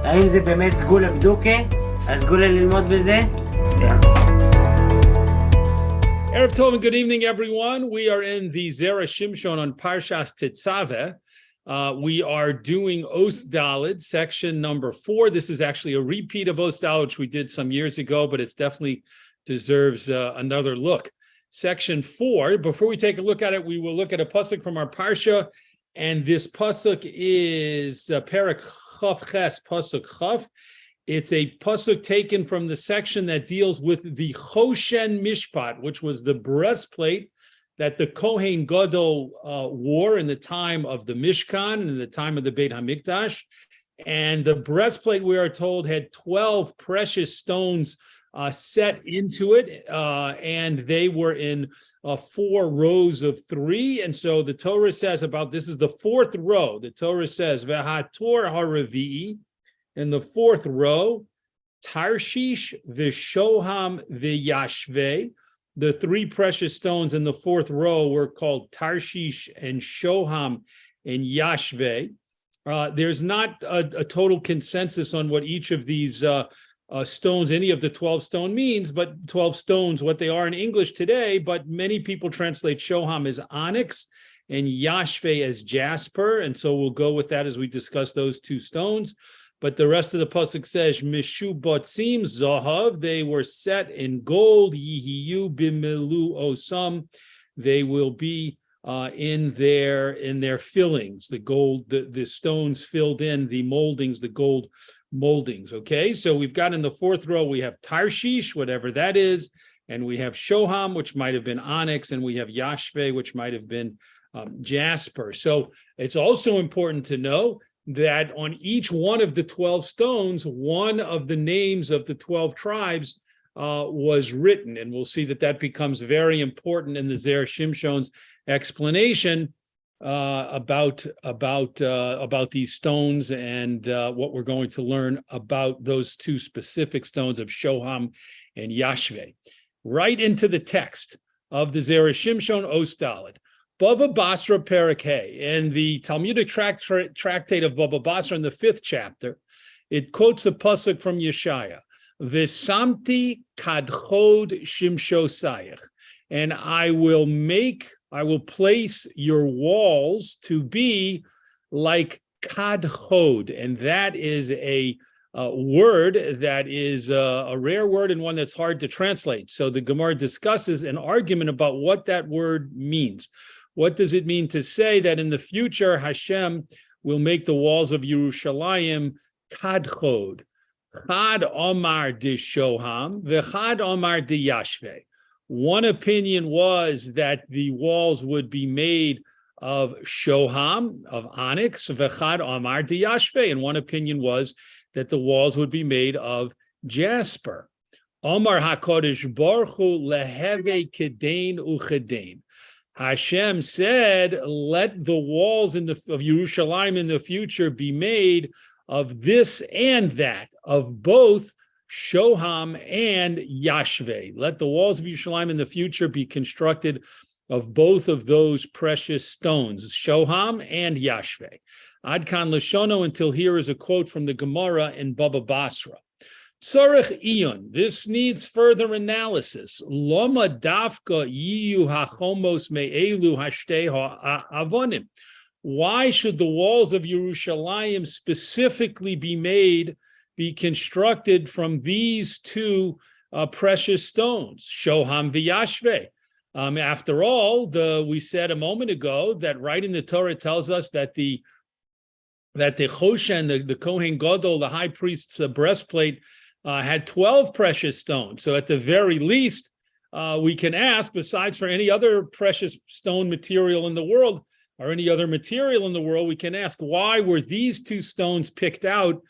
האם זה באמת סגולה בדוקה? הסגולה ללמוד בזה? Erev Tov and good evening, everyone. We are in the Zera Shimshon on Parsha Tetzaveh. We are doing Os Daled, section number 4. This is actually a repeat of Os Daled, which we did some years ago, but it definitely deserves another look. Section 4, before we take a look at it, we will look at a pasuk from our Parsha, and this pasuk is Perek Chaf Ches, pasuk Chaf. It's a pasuk taken from the section that deals with the Choshen Mishpat, which was the breastplate that the Kohen Gadol wore in the time of the Mishkan and in the time of the Beit HaMikdash. And the breastplate, we are told, had 12 precious stones set into it, and they were in 4 rows of 3. And so the Torah says about this is the 4th row. The Torah says, V'hator haravi'i, in the 4th row, Tarshish, Vishoham, V'yashve. The 3 precious stones in the 4th row were called Tarshish and Shoham and Yashve. There's not a total consensus on what each of these stones, any of the 12 stone means, but 12 stones, what they are in English today, but many people translate Shoham as onyx and Yashve as jasper, and so we'll go with that as we discuss those 2 stones. But the rest of the pasuk says, Mishu botzim zahav, they were set in gold, yihiyu bimilu osam, they will be in their fillings, the gold, the stones filled in, the moldings, the gold moldings. Okay, so we've got in the 4th row, we have Tarshish, whatever that is, and we have Shoham, which might have been onyx, and we have Yashve, which might have been jasper. So it's also important to know that on each one of the 12 stones, one of the names of the 12 tribes was written, and we'll see that that becomes very important in the Zera Shimshon's explanation about these stones and what we're going to learn about those 2 specific stones of Shoham and Yashve. Right into the text of the Zera Shimshon Os Daled. Bava Basra Perek Hey, in the Talmudic tractate of Bava Basra in the 5th chapter, it quotes a pasuk from Yeshaya, V'samti kadchod shimshosayich, and I will place your walls to be like kadchod, and that is a word that is a rare word and one that's hard to translate. So the Gemara discusses an argument about what that word means. What does it mean to say that in the future Hashem will make the walls of Yerushalayim kadchod? Chad Omar di Shoham, v'chad Omar di Yashve. One opinion was that the walls would be made of Shoham, of onyx, v'chad Omar di Yashve, and one opinion was that the walls would be made of jasper. Omar HaKadosh Baruch Hu leheve kedain uchedain. Hashem said, let the walls of Yerushalayim in the future be made of this and that, of both Shoham and Yashve. Let the walls of Yerushalayim in the future be constructed of both of those precious stones, Shoham and Yashve. Ad kan Lashono, until here is a quote from the Gemara in Bava Basra. Tzarech Iyon, this needs further analysis. Loma dafka yiyu hachomos me'elu hashtei ha'avonim. Why should the walls of Yerushalayim specifically be constructed from these 2 precious stones, Shoham v'Yashve? After all, we said a moment ago that right in the Torah tells us that the Choshen, the Kohen Gadol, the high priest's breastplate, had 12 precious stones. So at the very least, we can ask, besides for any other precious stone material in the world, or any other material in the world, we can ask, why were these 2 stones picked out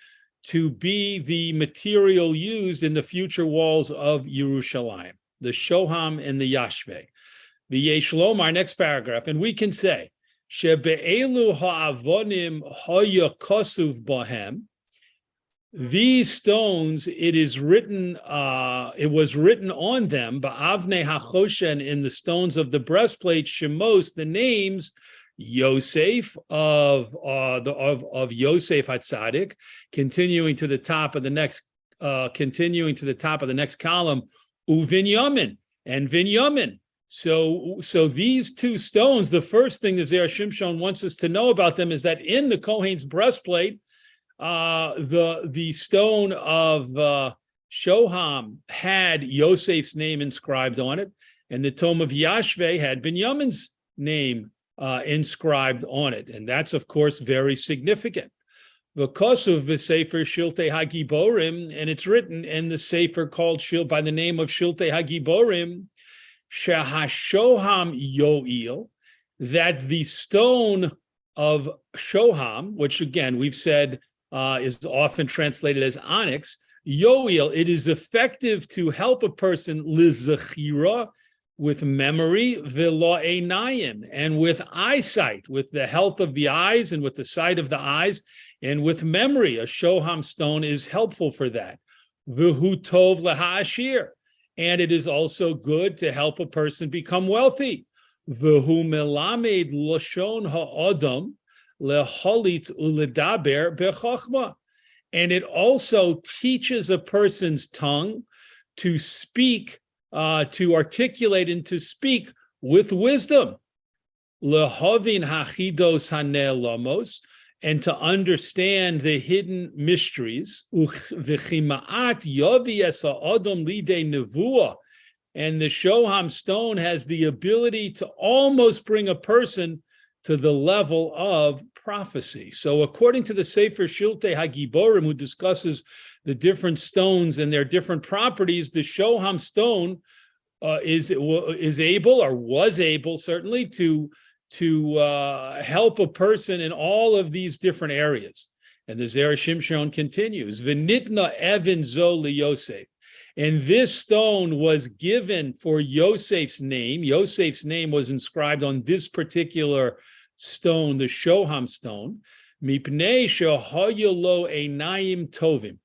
to be the material used in the future walls of Yerushalayim? The Shoham and the Yashve. The Yesh Lomar, our next paragraph, and we can say, Shebe'elu ha'avonim haya kosuv bahem. These stones, it was written on them, ba'avnei hachoshen, in the stones of the breastplate, shemos, the names, Yosef of Yosef HaTzadik, continuing to the top of the next column, Uvinyamin and Vinyamin. So these two stones, the first thing that Zera Shimshon wants us to know about them is that in the Kohen's breastplate, the stone of Shoham had Yosef's name inscribed on it, and the tomb of Yashveh had Binyamin's name inscribed on it, and that's of course very significant. V'kosuv b'sefer Shiltei Hagiborim, and it's written in the sefer called by the name of Shiltei Hagiborim, Shehashoham Yoel, that the stone of Shoham, which again we've said is often translated as onyx, Yoel, it is effective to help a person lizachira, with memory, v'lo einayim, and with eyesight, with the health of the eyes and with the sight of the eyes, and with memory. A Shoham stone is helpful for that. V'hu tov lahashir, and it is also good to help a person become wealthy. V'hu melamed lashon ha'adam leholit uledaber bechachma, and it also teaches a person's tongue to speak, to articulate and to speak with wisdom. Lehovin hachidos hanelamos, and to understand the hidden mysteries. V'chimaat yovi es ha'adam lidei nevuah, and the Shoham stone has the ability to almost bring a person to the level of prophecy. So according to the Sefer Shiltei Hagiborim, who discusses the different stones and their different properties, the Shoham stone is able, or was able certainly, to help a person in all of these different areas. And the Zera Shimshon continues, V'nitna Evan zo Yosef, and this stone was given for Yosef's name. Yosef's name was inscribed on this particular stone, the Shoham stone, Mipnei shehayu lo einayim tovim,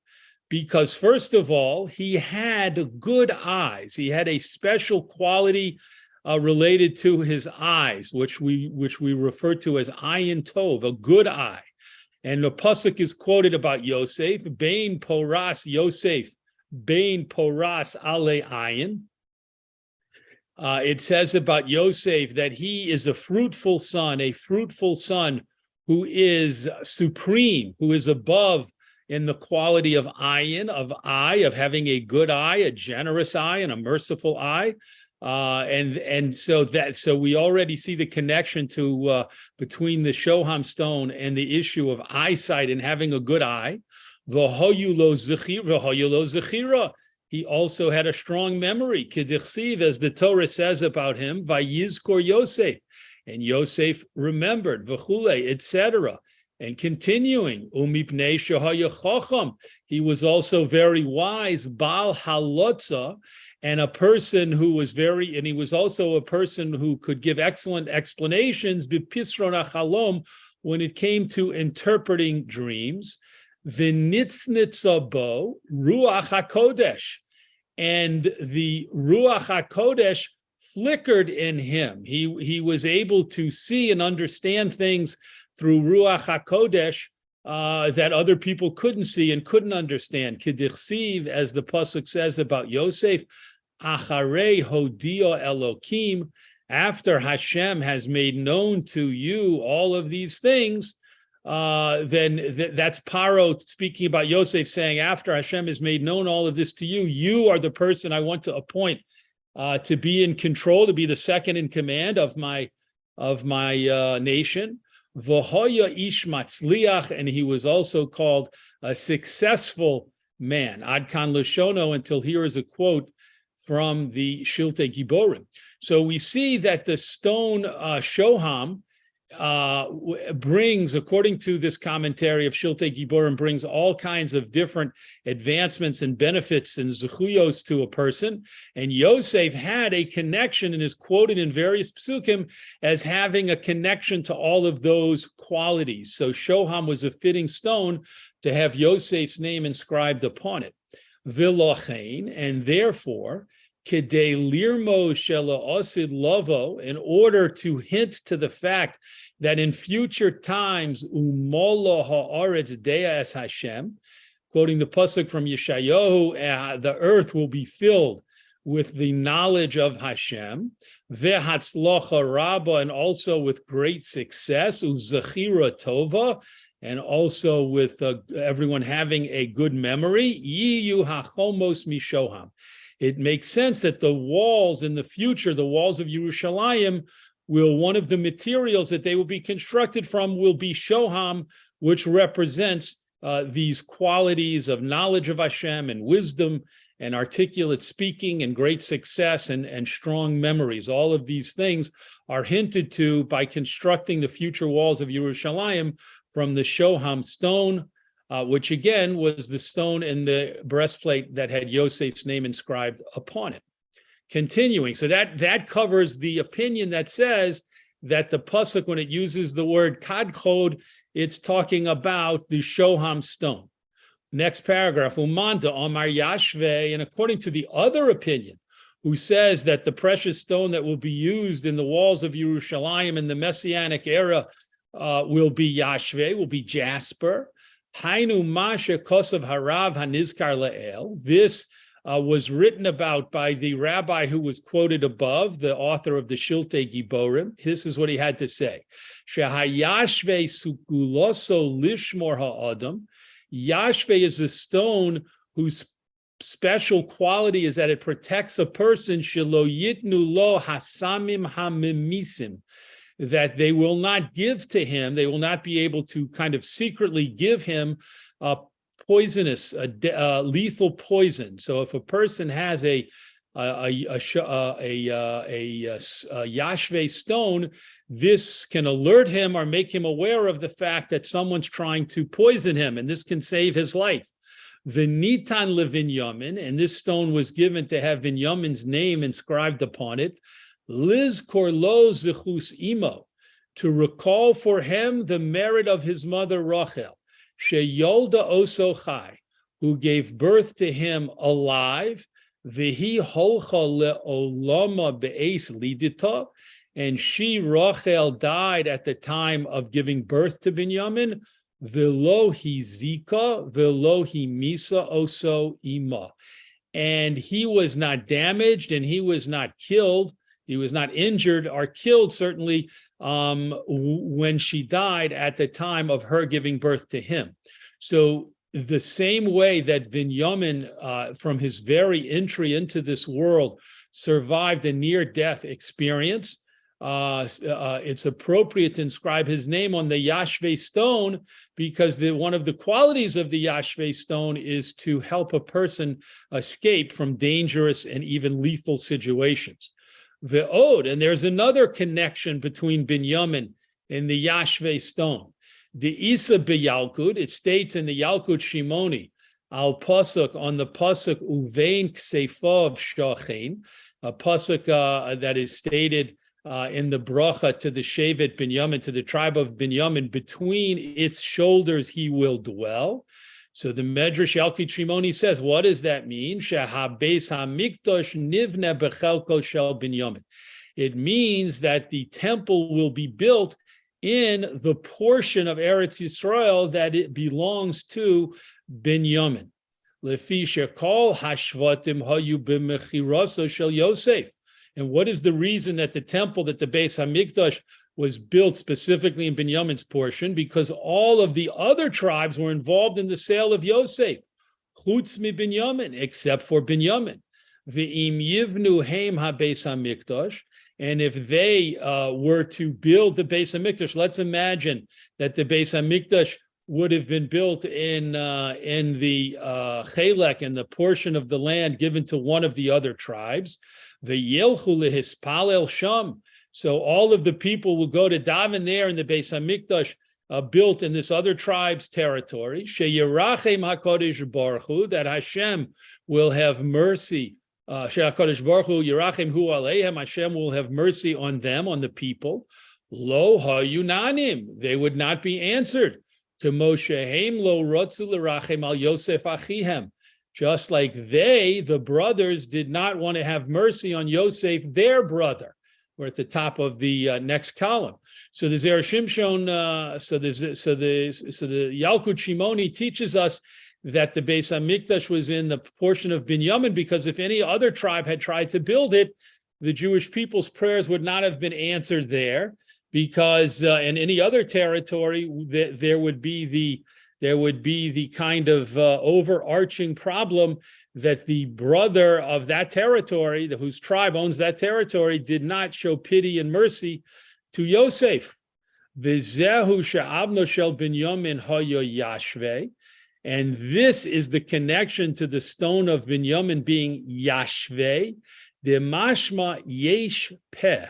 because first of all, he had good eyes. He had a special quality related to his eyes, which we refer to as ayin tov, a good eye. And the pasuk is quoted about Yosef, Bein poras Yosef, Bein poras ale ayin. It says about Yosef that he is a fruitful son who is supreme, who is above in the quality of ayin, of eye, of having a good eye, a generous eye, and a merciful eye. So we already see the connection between the Shoham stone and the issue of eyesight and having a good eye. V'hoyu lo zechira. He also had a strong memory, Kedichsiv, as the Torah says about him, Vayizkor Yosef, and Yosef remembered, V'chule, etc. And continuing, Umipnei shehaya chacham, he was also very wise, Baal halotza, and a person who was and he was also a person who could give excellent explanations, B'pisron achalom, when it came to interpreting dreams, V'nitznitza bo ruach hakodesh, and the ruach hakodesh flickered in him. He was able to see and understand things through ruach hakodesh that other people couldn't see and couldn't understand. Kedichsiv, as the pasuk says about Yosef, acharei hodio Elokim, after Hashem has made known to you all of these things, that's Paro speaking about Yosef, saying, after Hashem has made known all of this to you, you are the person I want to appoint to be in control, to be the second in command of my nation. V'hoya ish matzliach, and he was also called a successful man. Ad kan Lashono, until here is a quote from the Shiltei Giborim. So we see that the stone Shoham brings, according to this commentary of Shiltei Giborim, brings all kinds of different advancements and benefits and zechuyos to a person. And Yosef had a connection and is quoted in various psukim as having a connection to all of those qualities. So Shoham was a fitting stone to have Yosef's name inscribed upon it. V'lochein, and therefore, Kidei lirmo shela osid lovo, in order to hint to the fact that in future times, umolo ha'aretz dea es Hashem, quoting the pasuk from Yeshayahu, the earth will be filled with the knowledge of Hashem, vehatzlocha rabba, and also with great success, uzachira tova, and also with everyone having a good memory. Yiyu hachomos mishoham. It makes sense that the walls in the future, the walls of Yerushalayim, one of the materials that they will be constructed from will be shoham, which represents these qualities of knowledge of Hashem and wisdom and articulate speaking and great success and strong memories. All of these things are hinted to by constructing the future walls of Yerushalayim from the shoham stone, which again was the stone in the breastplate that had Yosef's name inscribed upon it. Continuing, so that covers the opinion that says that the pasuk, when it uses the word kadchod, it's talking about the shoham stone. Next paragraph, umanta omar yashve, and according to the other opinion, who says that the precious stone that will be used in the walls of Yerushalayim in the Messianic era will be yashve, will be jasper. Hainu masha kosav harav hanizkar le'el. This was written about by the rabbi who was quoted above, the author of the Shiltei Giborim. This is what he had to say. Shehayashve sukuloso lishmor ha'adam. Yashve is a stone whose special quality is that it protects a person, shelo yitnu lo hasamim hamimisim, that they will not give to him, they will not be able to kind of secretly give him poisonous, lethal poison. So if a person has a yashve stone, this can alert him or make him aware of the fact that someone's trying to poison him, and this can save his life. The Nitan leVinyamin, and this stone was given to have Binyamin's name inscribed upon it. Liz korlo zichus imo, to recall for him the merit of his mother Rachel, sheyolda oso chai, who gave birth to him alive, v'hi holcha leolama be'es lidita, and she, Rachel, died at the time of giving birth to Binyamin, v'lo hi zika, v'lo hi misa oso ima, and he was not damaged and he was not killed. He was not injured or killed, certainly, when she died at the time of her giving birth to him. So the same way that Binyamin, from his very entry into this world, survived a near-death experience, it's appropriate to inscribe his name on the Yashve stone, because one of the qualities of the Yashve stone is to help a person escape from dangerous and even lethal situations. Ve'od, and there's another connection between Binyamin and the Yashve stone. The Isa b'Yalkut, it states in the Yalkut Shimoni, al pasuk, on the pasuk uvein ksefav shachin, a pasuk that is stated in the bracha to the Shevet Binyamin, to the tribe of Binyamin, between its shoulders he will dwell. So the Medrash Yalkut Shimoni says, what does that mean? Shehabeis hamikdash nivne bechelko shel Binyamin. It means that the temple will be built in the portion of Eretz Yisrael that it belongs to Binyamin. Lefi shekol hashvatim hayu b'mechiraso shel Yosef. And what is the reason that the temple, that the Beis Hamikdash was built specifically in Binyamin's portion? Because all of the other tribes were involved in the sale of Yosef, chutz mi Binyamin, except for Binyamin. V'im yivnu heim ha-Beis Hamikdash, and if they were to build the Beis Hamikdash, let's imagine that the Beis Hamikdash would have been built in the chelek, in the portion of the land given to one of the other tribes. The yelchu lehispalel sham. So all of the people will go to daven there in the Beis Hamikdash built in this other tribe's territory. Sheyirachem HaKadosh Baruch Hu, that Hashem will have mercy. HaKadosh Baruch Hu Yirachem Hu Aleihem, Hashem will have mercy on them, on the people. Lo hayunanim, they would not be answered. To Moshehem lo rotzu l'rachem al Yosef achihem, just like the brothers, did not want to have mercy on Yosef, their brother. We're at the top of the next column. So the Zera Shimshon, so the Yalkut Shimoni teaches us that the Beis Hamikdash was in the portion of Binyamin, because if any other tribe had tried to build it, the Jewish people's prayers would not have been answered there, because in any other territory there would be the kind of overarching problem that the brother of that territory, whose tribe owns that territory, did not show pity and mercy to Yosef. V'zehu she'abno shel Binyamin hayo yashveh. And this is the connection to the stone of Binyamin being yashveh. The mashma yesh peh.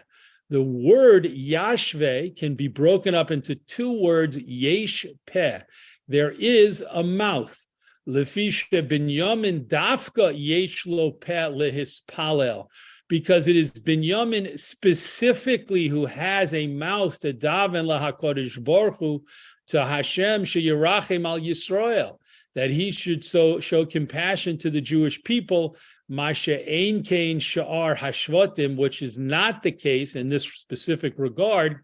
The word yashveh can be broken up into two words, yesh peh. There is a mouth. Lefisha Binyamin dafka yesh lo peh lehispalel, because it is Binyamin specifically who has a mouth to daven laHakodesh Baruch Hu, to Hashem sheyirachem al Yisrael, that he should show compassion to the Jewish people, masha ein kein sha'ar hashvatim, which is not the case in this specific regard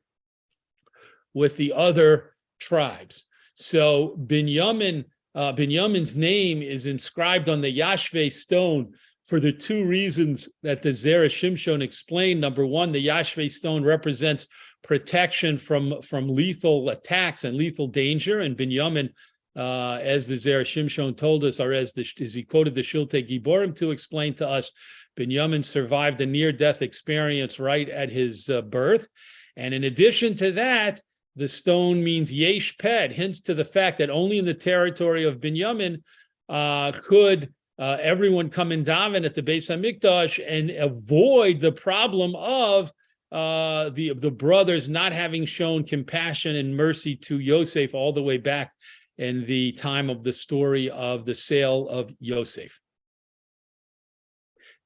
with the other tribes. So Binyamin's name is inscribed on the Yashveh stone for the two reasons that the Zera Shimshon explained. Number one, the Yashveh stone represents protection from lethal attacks and lethal danger, and Binyamin, as the Zera Shimshon told us, or as he quoted the Shiltei Giborim to explain to us, Binyamin survived a near-death experience right at his birth. And in addition to that, the stone means yesh ped, hints to the fact that only in the territory of Binyamin could everyone come and daven at the Beis Hamikdash and avoid the problem of the brothers not having shown compassion and mercy to Yosef all the way back in the time of the story of the sale of Yosef.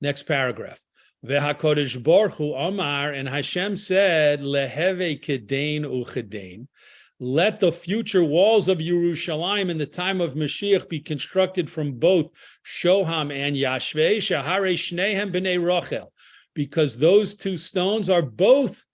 Next paragraph. VeHaKodesh Baruch Hu Amar, and Hashem said, Leheve kedain uchedain, let the future walls of Yerushalayim in the time of Mashiach be constructed from both Shoham and Yashveh, Shahare Shnehem b'nei Rachel, because those two stones are both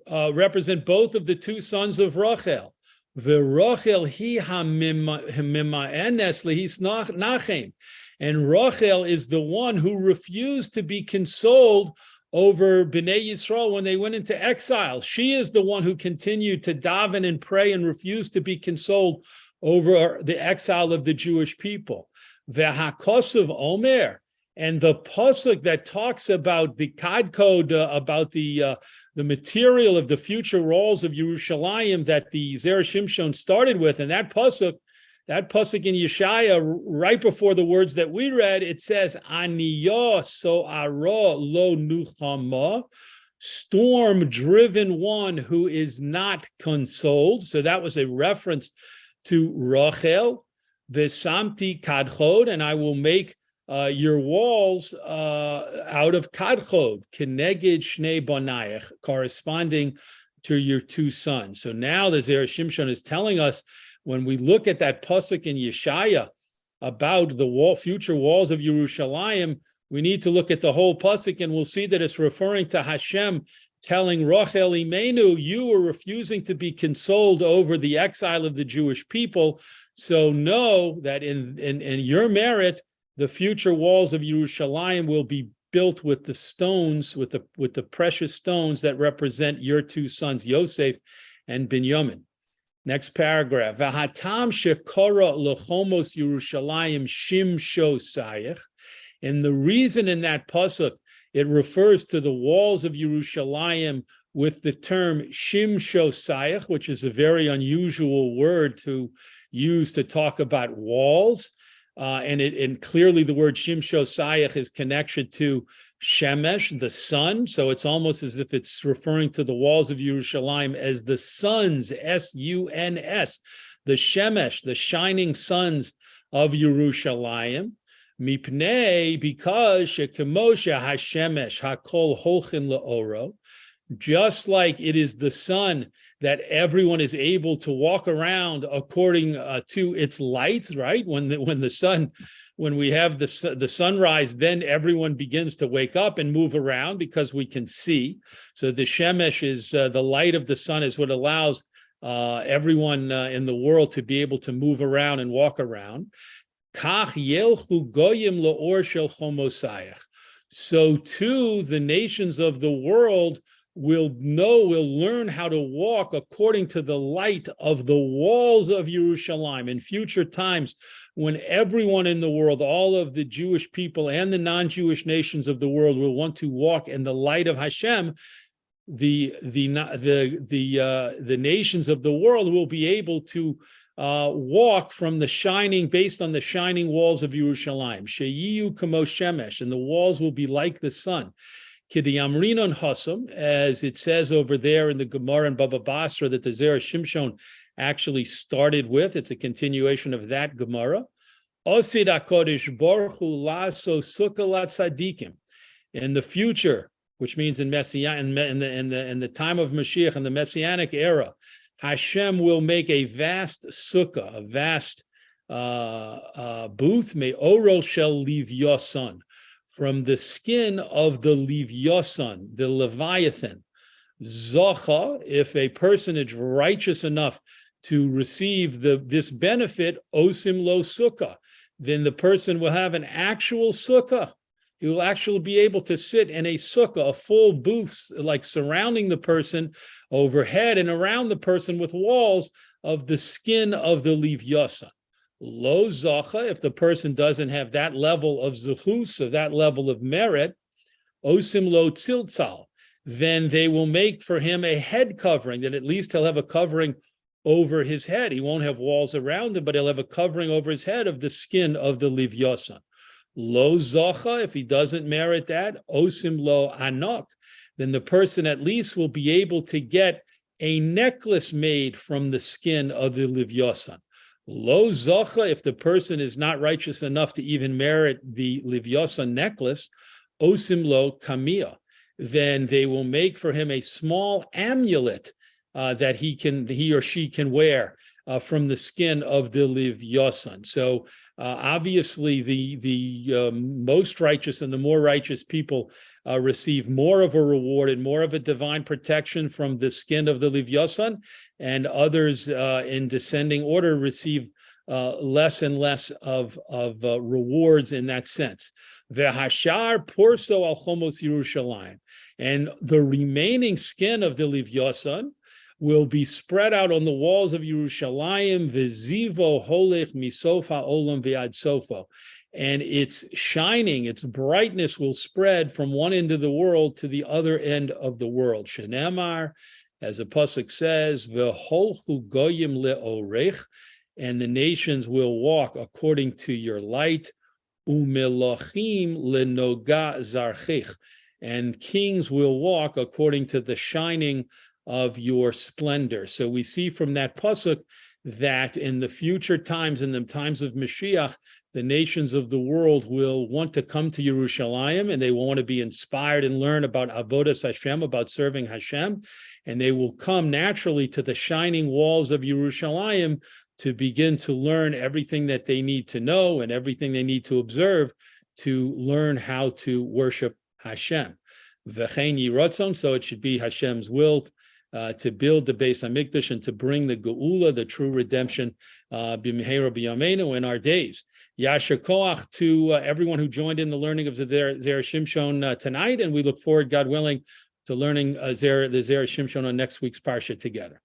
represent both of the two sons of Rachel. VeRachel hi hamima'enes lehis nachem. And Rachel is the one who refused to be consoled over Bnei Yisrael when they went into exile. She is the one who continued to daven and pray and refused to be consoled over the exile of the Jewish people. V'hakosov Omer, and the pasuk that talks about the kadkod, about the material of the future walls of Yerushalayim that the Zera Shimshon started with, and that pasuk in Yeshaya, right before the words that we read, it says, Aniyah so'ara lo nuchama, storm-driven one who is not consoled. So that was a reference to Rachel, V'samti kadchod, and I will make your walls out of kadchod, keneged shnei bonayach, corresponding to your two sons. So now the Zera Shimshon is telling us, when we look at that pasuk in Yeshaya about the future walls of Yerushalayim, we need to look at the whole pasuk, and we'll see that it's referring to Hashem telling Rachel Imenu, you were refusing to be consoled over the exile of the Jewish people. So know that in your merit, the future walls of Yerushalayim will be built with the stones, with the precious stones that represent your two sons, Yosef and Binyamin. Next paragraph. V'hatam shekora lechomos Yerushalayim shimsho sayich. And the reason in that pasuk it refers to the walls of Yerushalayim with the term shimsho sayich, which is a very unusual word to use to talk about walls. And clearly the word shimsho sayich is connected to Shemesh, the sun. So it's almost as if it's referring to the walls of Yerushalayim as the suns, S-U-N-S, the Shemesh, the shining suns of Yerushalayim. Mipnei, because shekemosha hashemesh hakol holchin leoro, just like it is the sun that everyone is able to walk around according to its light, right? When we have the sunrise, then everyone begins to wake up and move around because we can see. So the shemesh is the light of the sun is what allows everyone in the world to be able to move around and walk around. Kach yelchu goyim la'or shel chomosayach. So too, the nations of the world will learn how to walk according to the light of the walls of Yerushalayim. In future times, when everyone in the world, all of the Jewish people and the non-Jewish nations of the world will want to walk in the light of Hashem, the nations of the world will be able to walk based on the shining walls of Yerushalayim. Sheyiyu kamo shemesh, and the walls will be like the sun. Kidiyamrinon hasam, as it says over there in the Gemara and Baba Basra that the Zera Shimshon actually started with. It's a continuation of that Gemara. Osid HaKodesh Baruch Hu laso sukkah latzadikim. In the future, which means in the time of Mashiach, in the Messianic era, Hashem will make a vast sukkah, a vast booth, me'orol shel livyasan, from the skin of the livyasan, the Leviathan. Zocha, if a person is righteous enough to receive this benefit, osim lo sukkah, then the person will have an actual sukkah. He will actually be able to sit in a sukkah, a full booth, like surrounding the person, overhead and around the person with walls of the skin of the livyasan. Lo zacha, if the person doesn't have that level of zuchus, of that level of merit, osim lo tziltzal, then they will make for him a head covering, that at least he'll have a covering over his head. He won't have walls around him, but he'll have a covering over his head of the skin of the livyasan. Lo zacha, if he doesn't merit that, osim lo anok, then the person at least will be able to get a necklace made from the skin of the livyasan. Lo zacha, if the person is not righteous enough to even merit the livyasan necklace, osim lo kamia, then they will make for him a small amulet that he or she can wear from the skin of the livyasan. So obviously, the most righteous and the more righteous people receive more of a reward and more of a divine protection from the skin of the livyasan, and others in descending order receive less and less of rewards in that sense. V'hashar porso al chomos Yerushalayim, and the remaining skin of the livyasan will be spread out on the walls of Yerushalayim, v'zivo holech misofa olam v'ad sofo, and its shining, its brightness will spread from one end of the world to the other end of the world. Shenemar, as the pasuk says, v'holchu goyim le'orech, and the nations will walk according to your light, umelachim lenoga zarchich, and kings will walk according to the shining of your splendor. So we see from that pasuk that in the future times, in the times of Mashiach, the nations of the world will want to come to Yerushalayim, and they will want to be inspired and learn about avodas Hashem, about serving Hashem, and they will come naturally to the shining walls of Yerushalayim to begin to learn everything that they need to know and everything they need to observe to learn how to worship Hashem. V'chein yiratzon, so it should be Hashem's will to build the Beis HaMikdash and to bring the Geula, the true redemption, b'mehera b'yameinu, in our days. Yasher koach to everyone who joined in the learning of the Zera Shimshon tonight, and we look forward, God willing, to learning the Zera Shimshon on next week's Parsha together.